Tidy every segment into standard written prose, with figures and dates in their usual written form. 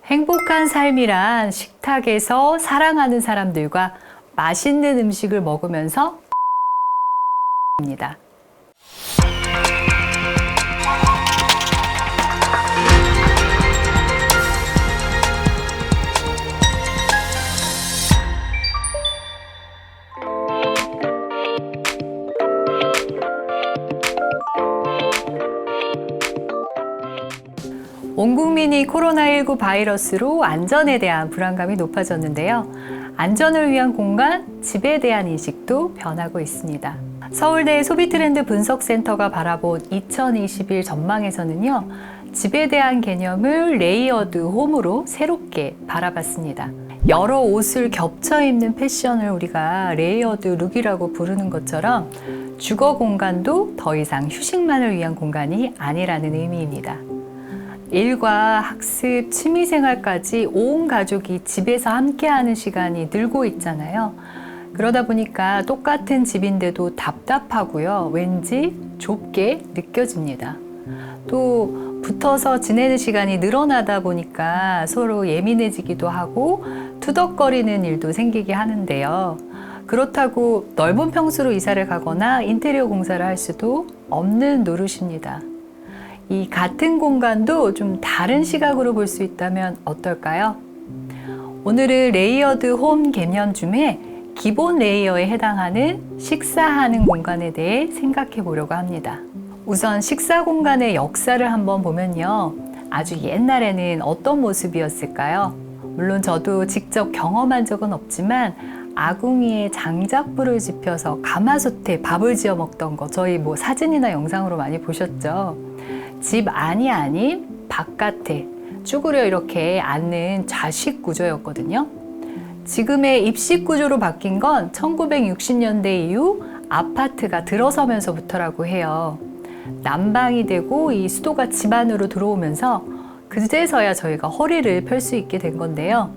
행복한 삶이란 식탁에서 사랑하는 사람들과 맛있는 음식을 먹으면서 입니다. 온 국민이 코로나19 바이러스로 안전에 대한 불안감이 높아졌는데요. 안전을 위한 공간, 집에 대한 인식도 변하고 있습니다. 서울대 소비트렌드 분석센터가 바라본 2021 전망에서는요, 집에 대한 개념을 레이어드 홈으로 새롭게 바라봤습니다. 여러 옷을 겹쳐 입는 패션을 우리가 레이어드 룩이라고 부르는 것처럼 주거 공간도 더 이상 휴식만을 위한 공간이 아니라는 의미입니다. 일과 학습, 취미생활까지 온 가족이 집에서 함께하는 시간이 늘고 있잖아요. 그러다 보니까 똑같은 집인데도 답답하고요. 왠지 좁게 느껴집니다. 또 붙어서 지내는 시간이 늘어나다 보니까 서로 예민해지기도 하고 투덕거리는 일도 생기게 하는데요. 그렇다고 넓은 평수로 이사를 가거나 인테리어 공사를 할 수도 없는 노릇입니다. 이 같은 공간도 좀 다른 시각으로 볼 수 있다면 어떨까요? 오늘은 레이어드 홈 개념 중에 기본 레이어에 해당하는 식사하는 공간에 대해 생각해 보려고 합니다. 우선 식사 공간의 역사를 한번 보면요. 아주 옛날에는 어떤 모습이었을까요? 물론 저도 직접 경험한 적은 없지만 아궁이에 장작불을 지펴서 가마솥에 밥을 지어 먹던 거 저희 사진이나 영상으로 많이 보셨죠? 집 안이 아닌 바깥에 쭈그려 이렇게 앉는 좌식 구조였거든요. 지금의 입식 구조로 바뀐 건 1960년대 이후 아파트가 들어서면서부터라고 해요. 난방이 되고 이 수도가 집 안으로 들어오면서 그제서야 저희가 허리를 펼 수 있게 된 건데요.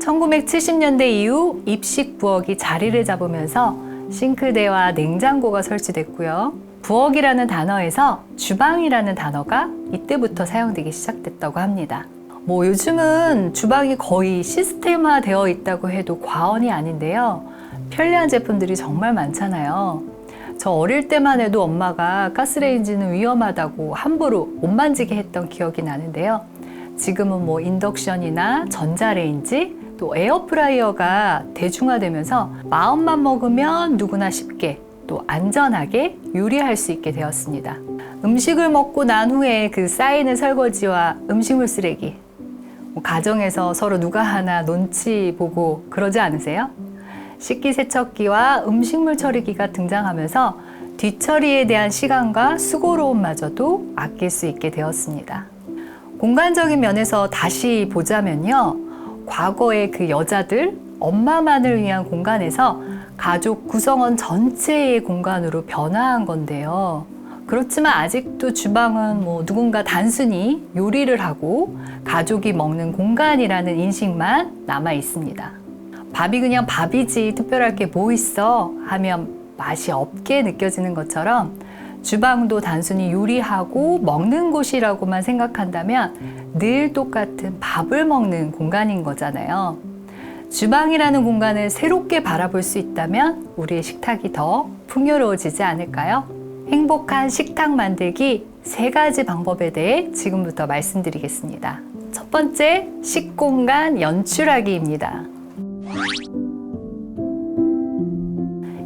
1970년대 이후 입식 부엌이 자리를 잡으면서 싱크대와 냉장고가 설치됐고요. 부엌이라는 단어에서 주방이라는 단어가 이때부터 사용되기 시작됐다고 합니다. 요즘은 주방이 거의 시스템화 되어 있다고 해도 과언이 아닌데요. 편리한 제품들이 정말 많잖아요. 저 어릴 때만 해도 엄마가 가스레인지는 위험하다고 함부로 못 만지게 했던 기억이 나는데요. 지금은 인덕션이나 전자레인지 또 에어프라이어가 대중화되면서 마음만 먹으면 누구나 쉽게 또 안전하게 요리할 수 있게 되었습니다. 음식을 먹고 난 후에 그 쌓이는 설거지와 음식물 쓰레기, 가정에서 서로 누가 하나 눈치 보고 그러지 않으세요? 식기세척기와 음식물 처리기가 등장하면서 뒤처리에 대한 시간과 수고로움마저도 아낄 수 있게 되었습니다. 공간적인 면에서 다시 보자면요. 과거의 그 여자들, 엄마만을 위한 공간에서 가족 구성원 전체의 공간으로 변화한 건데요. 그렇지만 아직도 주방은 누군가 단순히 요리를 하고 가족이 먹는 공간이라는 인식만 남아 있습니다. 밥이 그냥 밥이지 특별할 게 뭐 있어 하면 맛이 없게 느껴지는 것처럼 주방도 단순히 요리하고 먹는 곳이라고만 생각한다면 늘 똑같은 밥을 먹는 공간인 거잖아요. 주방이라는 공간을 새롭게 바라볼 수 있다면 우리의 식탁이 더 풍요로워지지 않을까요? 행복한 식탁 만들기 3가지 방법에 대해 지금부터 말씀드리겠습니다. 첫 번째, 식공간 연출하기입니다.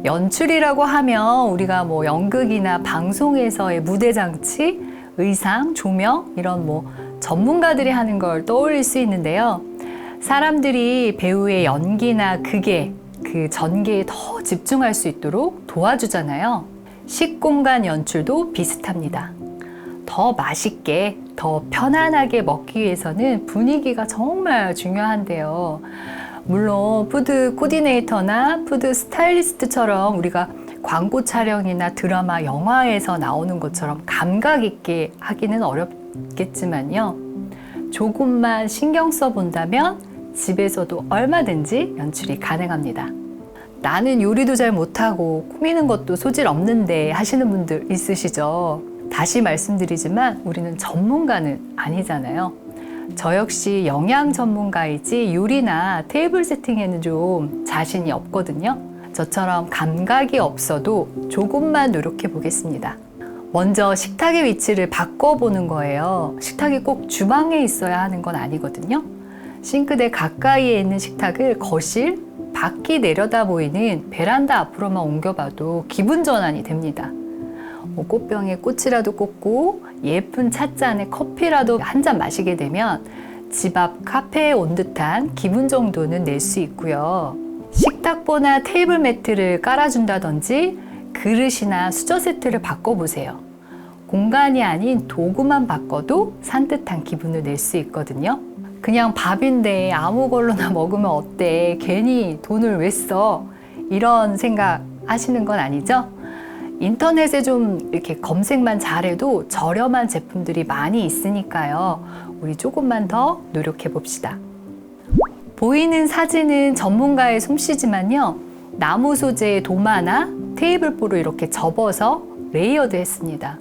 연출이라고 하면 우리가 연극이나 방송에서의 무대 장치, 의상, 조명 이런 전문가들이 하는 걸 떠올릴 수 있는데요. 사람들이 배우의 연기나 극에 그 전개에 더 집중할 수 있도록 도와주잖아요. 식공간 연출도 비슷합니다. 더 맛있게, 더 편안하게 먹기 위해서는 분위기가 정말 중요한데요. 물론 푸드 코디네이터나 푸드 스타일리스트처럼 우리가 광고 촬영이나 드라마, 영화에서 나오는 것처럼 감각 있게 하기는 어렵겠지만요. 조금만 신경 써 본다면 집에서도 얼마든지 연출이 가능합니다. 나는 요리도 잘 못하고 꾸미는 것도 소질 없는데 하시는 분들 있으시죠? 다시 말씀드리지만 우리는 전문가는 아니잖아요. 저 역시 영양 전문가이지 요리나 테이블 세팅에는 좀 자신이 없거든요. 저처럼 감각이 없어도 조금만 노력해 보겠습니다. 먼저 식탁의 위치를 바꿔보는 거예요. 식탁이 꼭 주방에 있어야 하는 건 아니거든요. 싱크대 가까이에 있는 식탁을 거실, 밖이 내려다 보이는 베란다 앞으로만 옮겨봐도 기분 전환이 됩니다. 꽃병에 꽃이라도 꽂고 예쁜 찻잔에 커피라도 한 잔 마시게 되면 집 앞 카페에 온 듯한 기분 정도는 낼 수 있고요. 식탁보나 테이블 매트를 깔아준다든지 그릇이나 수저 세트를 바꿔보세요. 공간이 아닌 도구만 바꿔도 산뜻한 기분을 낼 수 있거든요. 그냥 밥인데 아무 걸로나 먹으면 어때? 괜히 돈을 왜 써? 이런 생각 하시는 건 아니죠? 인터넷에 좀 이렇게 검색만 잘해도 저렴한 제품들이 많이 있으니까요. 우리 조금만 더 노력해 봅시다. 보이는 사진은 전문가의 솜씨지만요. 나무 소재의 도마나 테이블보로 이렇게 접어서 레이어드 했습니다.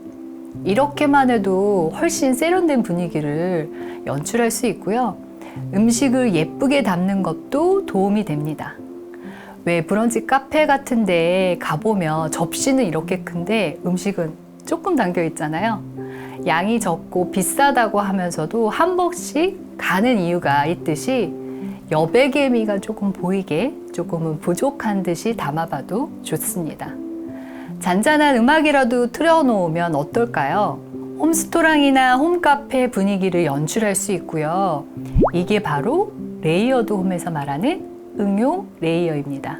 이렇게만 해도 훨씬 세련된 분위기를 연출할 수 있고요. 음식을 예쁘게 담는 것도 도움이 됩니다. 왜 브런치 카페 같은 데 가보면 접시는 이렇게 큰데 음식은 조금 담겨 있잖아요. 양이 적고 비싸다고 하면서도 한 번씩 가는 이유가 있듯이 여백의 미가 조금 보이게 조금은 부족한 듯이 담아봐도 좋습니다. 잔잔한 음악이라도 틀어놓으면 어떨까요? 홈스토랑이나 홈카페 분위기를 연출할 수 있고요. 이게 바로 레이어드 홈에서 말하는 응용 레이어입니다.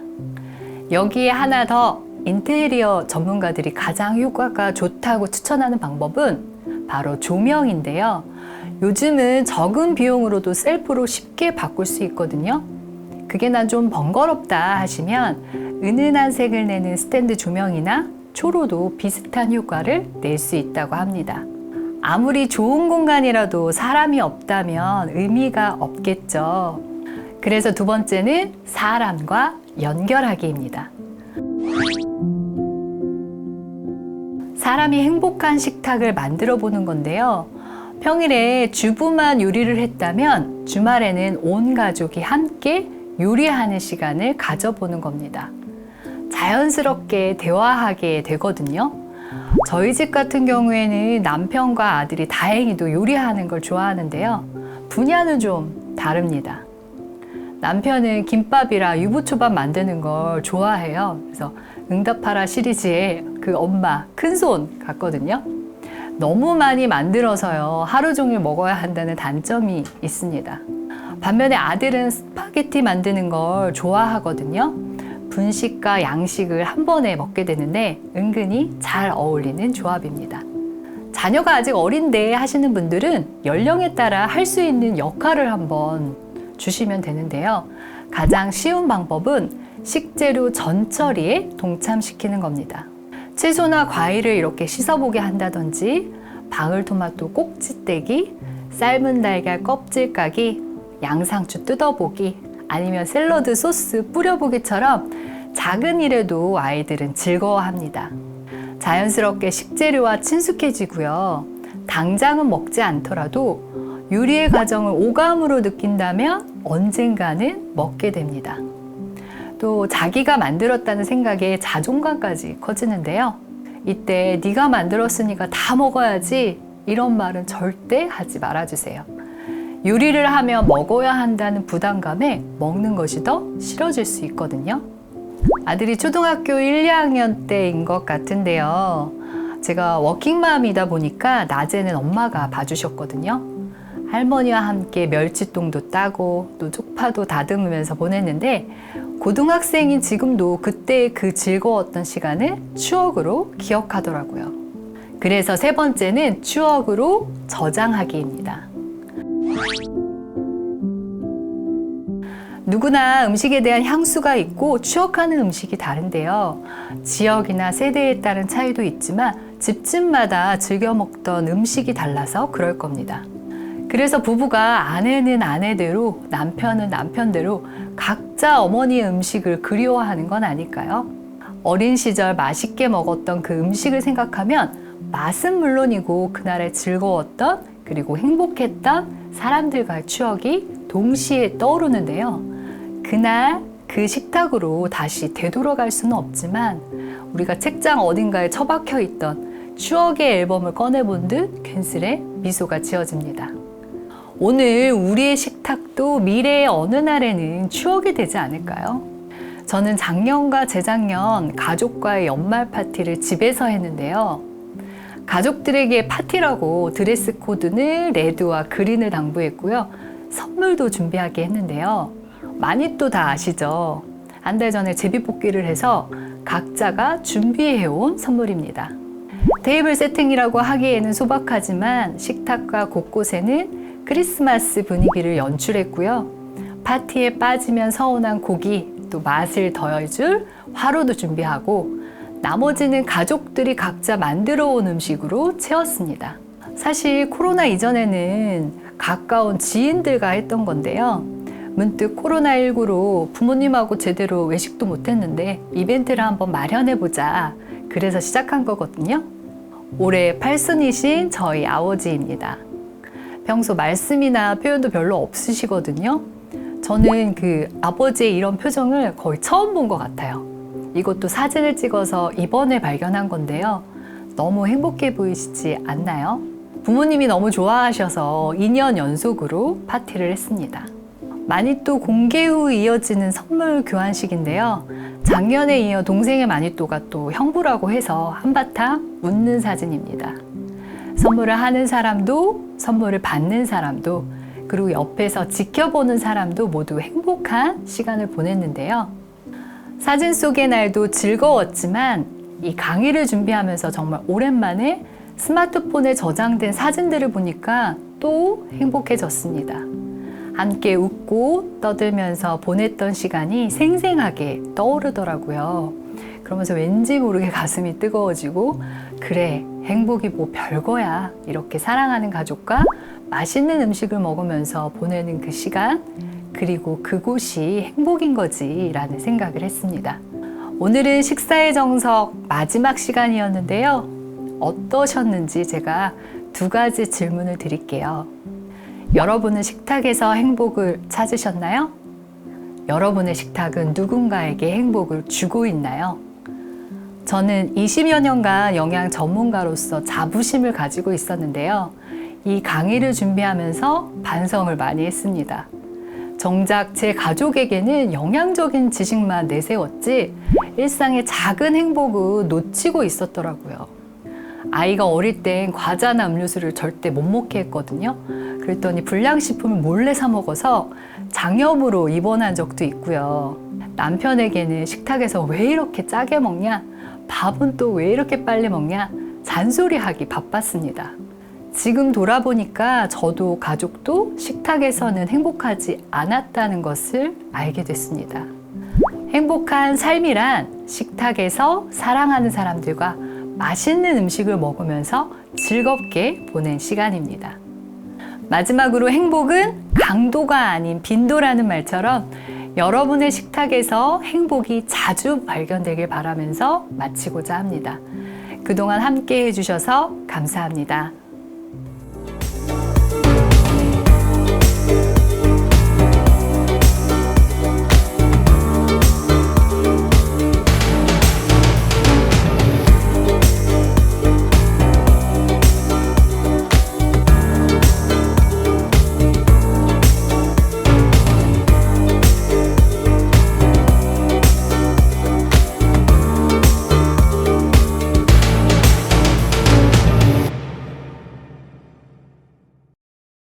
여기에 하나 더 인테리어 전문가들이 가장 효과가 좋다고 추천하는 방법은 바로 조명인데요. 요즘은 적은 비용으로도 셀프로 쉽게 바꿀 수 있거든요. 그게 난 좀 번거롭다 하시면 은은한 색을 내는 스탠드 조명이나 초로도 비슷한 효과를 낼 수 있다고 합니다. 아무리 좋은 공간이라도 사람이 없다면 의미가 없겠죠. 그래서 두 번째는 사람과 연결하기입니다. 사람이 행복한 식탁을 만들어 보는 건데요. 평일에 주부만 요리를 했다면 주말에는 온 가족이 함께 요리하는 시간을 가져보는 겁니다. 자연스럽게 대화하게 되거든요. 저희 집 같은 경우에는 남편과 아들이 다행히도 요리하는 걸 좋아하는데요. 분야는 좀 다릅니다. 남편은 김밥이랑 유부초밥 만드는 걸 좋아해요. 그래서 응답하라 시리즈의 그 엄마, 큰손 같거든요. 너무 많이 만들어서요. 하루 종일 먹어야 한다는 단점이 있습니다. 반면에 아들은 스파게티 만드는 걸 좋아하거든요. 분식과 양식을 한 번에 먹게 되는데 은근히 잘 어울리는 조합입니다. 자녀가 아직 어린데 하시는 분들은 연령에 따라 할 수 있는 역할을 한번 주시면 되는데요. 가장 쉬운 방법은 식재료 전처리에 동참시키는 겁니다. 채소나 과일을 이렇게 씻어보게 한다든지 방울토마토 꼭지 떼기, 삶은 달걀 껍질 까기, 양상추 뜯어보기, 아니면 샐러드 소스 뿌려보기처럼 작은 일에도 아이들은 즐거워합니다. 자연스럽게 식재료와 친숙해지고요. 당장은 먹지 않더라도 요리의 과정을 오감으로 느낀다면 언젠가는 먹게 됩니다. 또 자기가 만들었다는 생각에 자존감까지 커지는데요. 이때 네가 만들었으니까 다 먹어야지 이런 말은 절대 하지 말아주세요. 요리를 하며 먹어야 한다는 부담감에 먹는 것이 더 싫어질 수 있거든요. 아들이 초등학교 1, 2학년 때인 것 같은데요. 제가 워킹맘이다 보니까 낮에는 엄마가 봐주셨거든요. 할머니와 함께 멸치똥도 따고 또 쪽파도 다듬으면서 보냈는데 고등학생인 지금도 그때의 그 즐거웠던 시간을 추억으로 기억하더라고요. 그래서 세 번째는 추억으로 저장하기입니다. 누구나 음식에 대한 향수가 있고 추억하는 음식이 다른데요. 지역이나 세대에 따른 차이도 있지만 집집마다 즐겨 먹던 음식이 달라서 그럴 겁니다. 그래서 부부가 아내는 아내대로 남편은 남편대로 각자 어머니의 음식을 그리워하는 건 아닐까요? 어린 시절 맛있게 먹었던 그 음식을 생각하면 맛은 물론이고 그날의 즐거웠던 그 그리고 행복했던 사람들과의 추억이 동시에 떠오르는데요. 그날 그 식탁으로 다시 되돌아갈 수는 없지만 우리가 책장 어딘가에 처박혀 있던 추억의 앨범을 꺼내본 듯 괜스레 미소가 지어집니다. 오늘 우리의 식탁도 미래의 어느 날에는 추억이 되지 않을까요? 저는 작년과 재작년 가족과의 연말 파티를 집에서 했는데요. 가족들에게 파티라고 드레스 코드는 레드와 그린을 당부했고요. 선물도 준비하게 했는데요. 많이 또 다 아시죠? 한 달 전에 제비뽑기를 해서 각자가 준비해온 선물입니다. 테이블 세팅이라고 하기에는 소박하지만 식탁과 곳곳에는 크리스마스 분위기를 연출했고요. 파티에 빠지면 서운한 고기, 또 맛을 더해줄 화로도 준비하고 나머지는 가족들이 각자 만들어 온 음식으로 채웠습니다. 사실 코로나 이전에는 가까운 지인들과 했던 건데요. 문득 코로나19로 부모님하고 제대로 외식도 못했는데 이벤트를 한번 마련해보자. 그래서 시작한 거거든요. 올해 8순이신 저희 아버지입니다. 평소 말씀이나 표현도 별로 없으시거든요. 저는 그 아버지의 이런 표정을 거의 처음 본 것 같아요. 이것도 사진을 찍어서 이번에 발견한 건데요. 너무 행복해 보이시지 않나요? 부모님이 너무 좋아하셔서 2년 연속으로 파티를 했습니다. 마니또 공개 후 이어지는 선물 교환식인데요. 작년에 이어 동생의 마니또가 또 형부라고 해서 한바탕 웃는 사진입니다. 선물을 하는 사람도 선물을 받는 사람도 그리고 옆에서 지켜보는 사람도 모두 행복한 시간을 보냈는데요. 사진 속의 날도 즐거웠지만 이 강의를 준비하면서 정말 오랜만에 스마트폰에 저장된 사진들을 보니까 또 행복해졌습니다. 함께 웃고 떠들면서 보냈던 시간이 생생하게 떠오르더라고요. 그러면서 왠지 모르게 가슴이 뜨거워지고 그래, 행복이 뭐 별거야. 이렇게 사랑하는 가족과 맛있는 음식을 먹으면서 보내는 그 시간, 그리고 그곳이 행복인 거지 라는 생각을 했습니다. 오늘은 식사의 정석 마지막 시간이었는데요. 어떠셨는지 제가 2가지 질문을 드릴게요. 여러분은 식탁에서 행복을 찾으셨나요? 여러분의 식탁은 누군가에게 행복을 주고 있나요? 저는 20여 년간 영양 전문가로서 자부심을 가지고 있었는데요. 이 강의를 준비하면서 반성을 많이 했습니다. 정작 제 가족에게는 영양적인 지식만 내세웠지 일상의 작은 행복은 놓치고 있었더라고요. 아이가 어릴 땐 과자나 음료수를 절대 못 먹게 했거든요. 그랬더니 불량식품을 몰래 사 먹어서 장염으로 입원한 적도 있고요. 남편에게는 식탁에서 왜 이렇게 짜게 먹냐? 밥은 또 왜 이렇게 빨리 먹냐? 잔소리하기 바빴습니다. 지금 돌아보니까 저도 가족도 식탁에서는 행복하지 않았다는 것을 알게 됐습니다. 행복한 삶이란 식탁에서 사랑하는 사람들과 맛있는 음식을 먹으면서 즐겁게 보낸 시간입니다. 마지막으로 행복은 강도가 아닌 빈도라는 말처럼 여러분의 식탁에서 행복이 자주 발견되길 바라면서 마치고자 합니다. 그동안 함께 해주셔서 감사합니다.